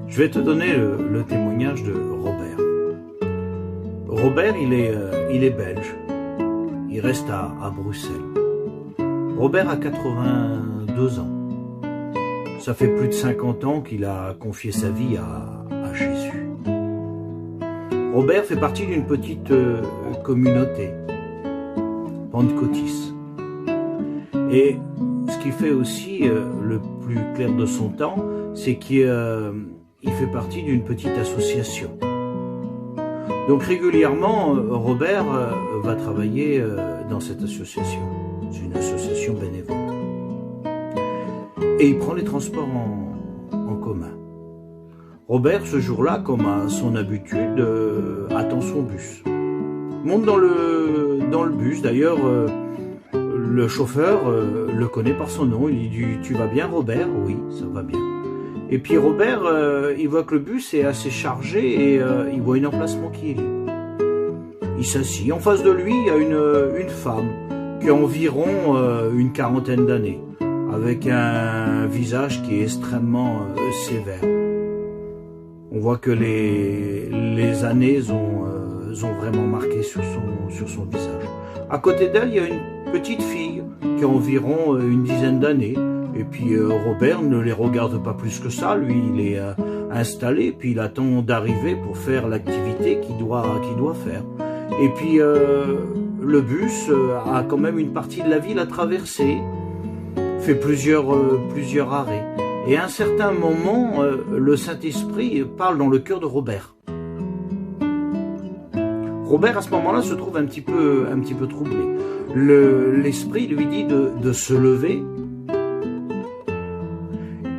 Je vais te donner le témoignage de Robert. Robert, il est belge. Il reste à Bruxelles. Robert a 82 ans. Ça fait plus de 50 ans qu'il a confié sa vie à Jésus. Robert fait partie d'une petite communauté, pentecôtiste. Et ce qui fait aussi le plus clair de son temps, c'est qu'il fait partie d'une petite association. Donc régulièrement, Robert va travailler dans cette association. C'est une association bénévole. Et il prend les transports en commun. Robert, ce jour-là, comme à son habitude, attend son bus. Monte dans le bus. D'ailleurs, le chauffeur le connaît par son nom. Il lui dit « Tu vas bien, Robert ?» « Oui, ça va bien. » Et puis Robert, il voit que le bus est assez chargé et il voit un emplacement qui est libre. Il s'assit. En face de lui, il y a une femme qui a environ une quarantaine d'années, avec un visage qui est extrêmement sévère. On voit que les années ont vraiment marqué sur son visage. À côté d'elle, il y a une petite fille qui a environ une dizaine d'années. Et puis Robert ne les regarde pas plus que ça. Lui, il est installé, puis il attend d'arriver pour faire l'activité qu'il doit faire. Et puis le bus a quand même une partie de la ville à traverser, fait plusieurs arrêts. Et à un certain moment, le Saint-Esprit parle dans le cœur de Robert. Robert, à ce moment-là, se trouve un petit peu troublé. L'Esprit lui dit de se lever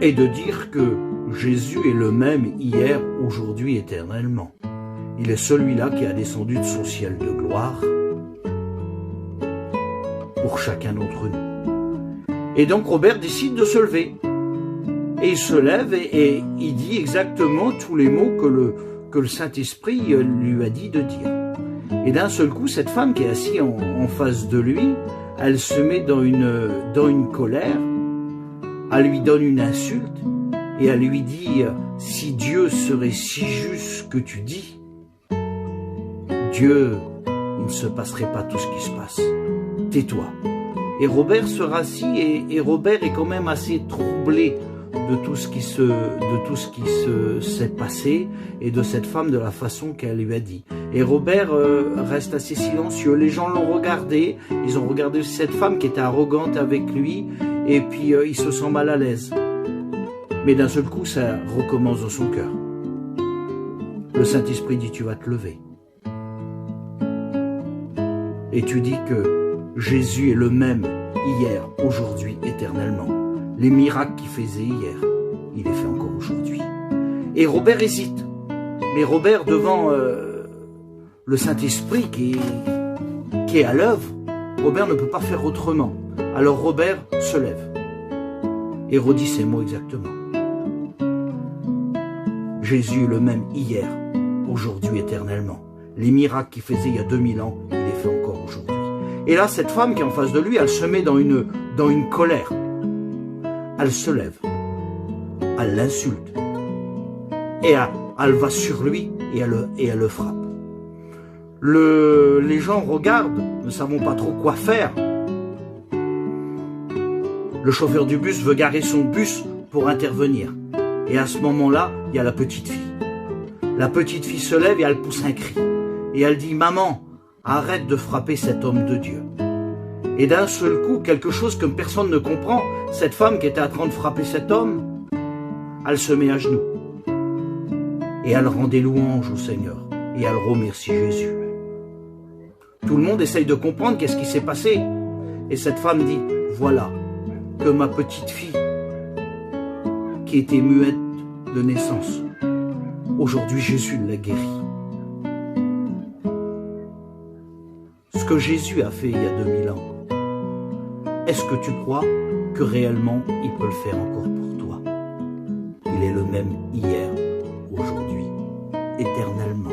et de dire que Jésus est le même hier, aujourd'hui, éternellement. Il est celui-là qui a descendu de son ciel de gloire pour chacun d'entre nous. Et donc Robert décide de se lever. Et il se lève et il dit exactement tous les mots que le Saint-Esprit lui a dit de dire. Et d'un seul coup, cette femme qui est assise en face de lui, elle se met dans une colère, elle lui donne une insulte et elle lui dit « Si Dieu serait si juste que tu dis, Dieu, il ne se passerait pas tout ce qui se passe. Tais-toi. » Et Robert se rassit et Robert est quand même assez troublé de tout ce qui s'est passé et de cette femme, de la façon qu'elle lui a dit. Et Robert reste assez silencieux. Les gens l'ont regardé, ils ont regardé cette femme qui était arrogante avec lui, et puis il se sent mal à l'aise. Mais d'un seul coup, ça recommence dans son cœur. Le Saint-Esprit dit, tu vas te lever. Et tu dis que Jésus est le même hier, aujourd'hui, éternellement. Les miracles qu'il faisait hier, il les fait encore aujourd'hui. Et Robert hésite. Mais Robert, devant le Saint-Esprit qui est à l'œuvre, Robert ne peut pas faire autrement. Alors Robert se lève et redit ces mots exactement. Jésus est le même hier, aujourd'hui, éternellement. Les miracles qu'il faisait il y a 2000 ans, il les fait encore aujourd'hui. Et là, cette femme qui est en face de lui, elle se met dans une colère. Elle se lève, elle l'insulte, et elle va sur lui et elle le frappe. Les gens regardent, ne savons pas trop quoi faire. Le chauffeur du bus veut garer son bus pour intervenir. Et à ce moment-là, il y a la petite fille. La petite fille se lève et elle pousse un cri. Et elle dit « Maman, arrête de frapper cet homme de Dieu ». Et d'un seul coup, quelque chose que personne ne comprend, cette femme qui était en train de frapper cet homme, elle se met à genoux. Et elle rend des louanges au Seigneur. Et elle remercie Jésus. Tout le monde essaye de comprendre qu'est-ce qui s'est passé. Et cette femme dit, voilà, que ma petite fille, qui était muette de naissance, aujourd'hui Jésus l'a guérie. Ce que Jésus a fait il y a 2000 ans, est-ce que tu crois que réellement il peut le faire encore pour toi? Il est le même hier, aujourd'hui, éternellement.